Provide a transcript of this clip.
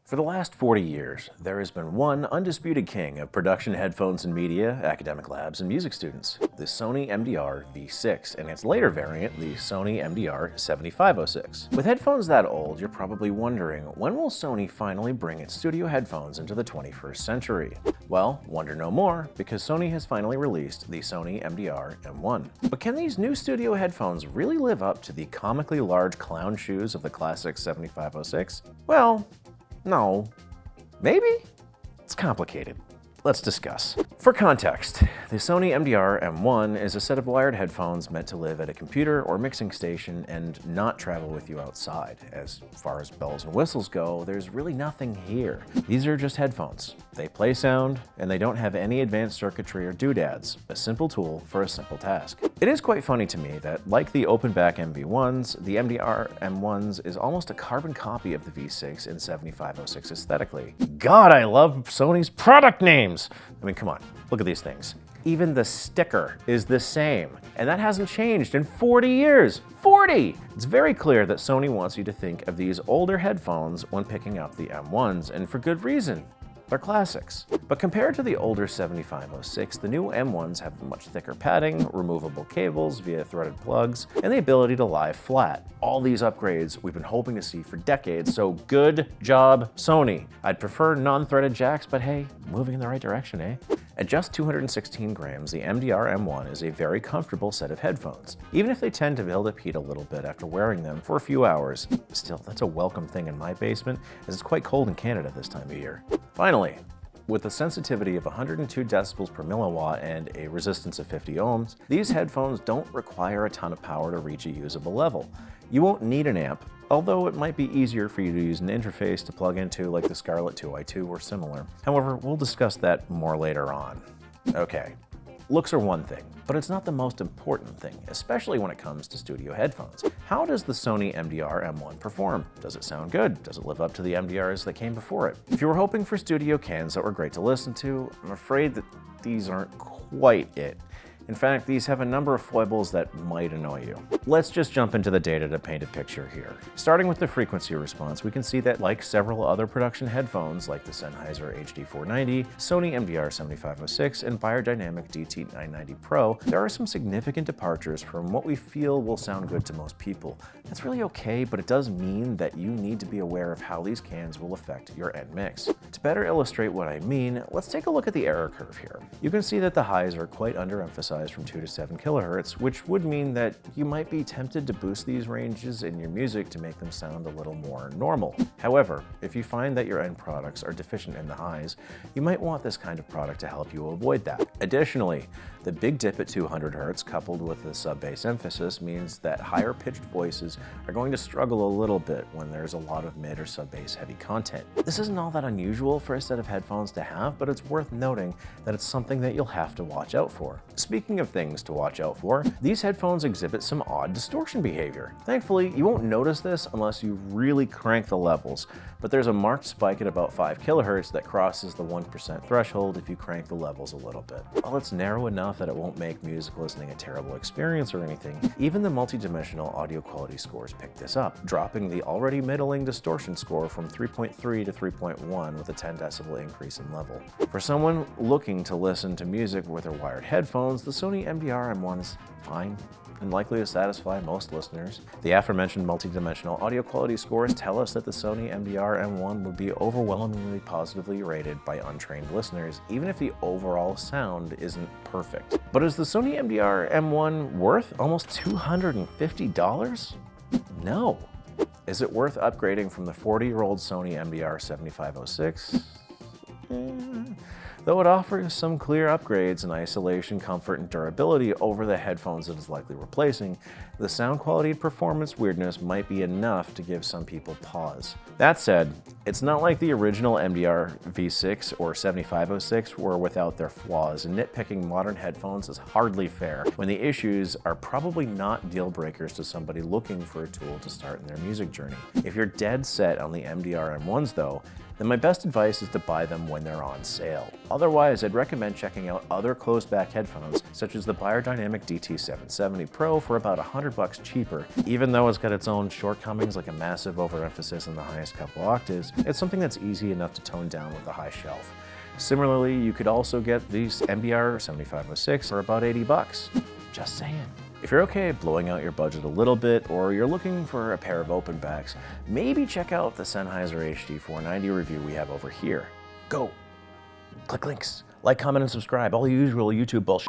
For the last 40 years, there has been one undisputed king of production headphones and media, academic labs, and music students, the Sony MDR-V6, and its later variant, the Sony MDR-7506. With headphones that old, you're probably wondering, when will Sony finally bring its studio headphones into the 21st century? Well, wonder no more, because Sony has finally released the Sony MDR-M1. But can these new studio headphones really live up to the comically large clown shoes of the classic 7506? Well, no. Maybe? It's complicated. Let's discuss. For context, the Sony MDR-M1 is a set of wired headphones meant to live at a computer or mixing station and not travel with you outside. As far as bells and whistles go, there's really nothing here. These are just headphones. They play sound, and they don't have any advanced circuitry or doodads, a simple tool for a simple task. It is quite funny to me that, like the open-back MV1s, the MDR-M1s is almost a carbon copy of the V6 in 7506 aesthetically. God, I love Sony's product names! I mean, come on, look at these things. Even the sticker is the same, and that hasn't changed in 40 years. 40! It's very clear that Sony wants you to think of these older headphones when picking up the M1s, and for good reason. They're classics. But compared to the older 7506, the new M1s have much thicker padding, removable cables via threaded plugs, and the ability to lie flat. All these upgrades we've been hoping to see for decades, so good job, Sony. I'd prefer non-threaded jacks, but hey, moving in the right direction, eh? At just 216 grams, the MDR-M1 is a very comfortable set of headphones, even if they tend to build up heat a little bit after wearing them for a few hours. Still, that's a welcome thing in my basement, as it's quite cold in Canada this time of year. Finally, with a sensitivity of 102 decibels per milliwatt and a resistance of 50 ohms, these headphones don't require a ton of power to reach a usable level. You won't need an amp, although it might be easier for you to use an interface to plug into like the Scarlett 2i2 or similar. However, we'll discuss that more later on. Okay, looks are one thing, but it's not the most important thing, especially when it comes to studio headphones. How does the Sony MDR-M1 perform? Does it sound good? Does it live up to the MDRs that came before it? If you were hoping for studio cans that were great to listen to, I'm afraid that these aren't quite it. In fact, these have a number of foibles that might annoy you. Let's just jump into the data to paint a picture here. Starting with the frequency response, we can see that like several other production headphones like the Sennheiser HD490, Sony MDR-7506, and Beyerdynamic DT990 Pro, there are some significant departures from what we feel will sound good to most people. That's really okay, but it does mean that you need to be aware of how these cans will affect your end mix. To better illustrate what I mean, let's take a look at the error curve here. You can see that the highs are quite underemphasized from 2 to 7 kilohertz, which would mean that you might be tempted to boost these ranges in your music to make them sound a little more normal. However, if you find that your end products are deficient in the highs, you might want this kind of product to help you avoid that. Additionally, the big dip at 200 Hz coupled with the sub-bass emphasis means that higher pitched voices are going to struggle a little bit when there's a lot of mid or sub-bass heavy content. This isn't all that unusual for a set of headphones to have, but it's worth noting that it's something that you'll have to watch out for. Speaking of things to watch out for, these headphones exhibit some odd distortion behavior. Thankfully, you won't notice this unless you really crank the levels, but there's a marked spike at about 5 kilohertz that crosses the 1% threshold if you crank the levels a little bit. While it's narrow enough that it won't make music listening a terrible experience or anything, even the multi-dimensional audio quality scores pick this up, dropping the already middling distortion score from 3.3 to 3.1 with a 10 decibel increase in level. For someone looking to listen to music with their wired headphones, the Sony MDR-M1 is fine and likely to satisfy most listeners. The aforementioned multi-dimensional audio quality scores tell us that the Sony MDR-M1 would be overwhelmingly positively rated by untrained listeners, even if the overall sound isn't perfect. But is the Sony MDR-M1 worth almost $250? No. Is it worth upgrading from the 40-year-old Sony MDR-7506? Though it offers some clear upgrades in isolation, comfort, and durability over the headphones it is likely replacing, the sound quality and performance weirdness might be enough to give some people pause. That said, it's not like the original MDR-V6 or 7506 were without their flaws, and nitpicking modern headphones is hardly fair when the issues are probably not deal breakers to somebody looking for a tool to start in their music journey. If you're dead set on the MDR-M1s though, then my best advice is to buy them when when they're on sale. Otherwise, I'd recommend checking out other closed-back headphones, such as the Beyerdynamic DT770 Pro for about $100 cheaper. Even though it's got its own shortcomings like a massive overemphasis in the highest couple octaves, it's something that's easy enough to tone down with a high shelf. Similarly, you could also get these MDR-7506 for about $80. Just saying. If you're okay blowing out your budget a little bit, or you're looking for a pair of open backs, maybe check out the Sennheiser HD490 review we have over here. Go! Click links, like, comment, and subscribe, all the usual YouTube bullshit.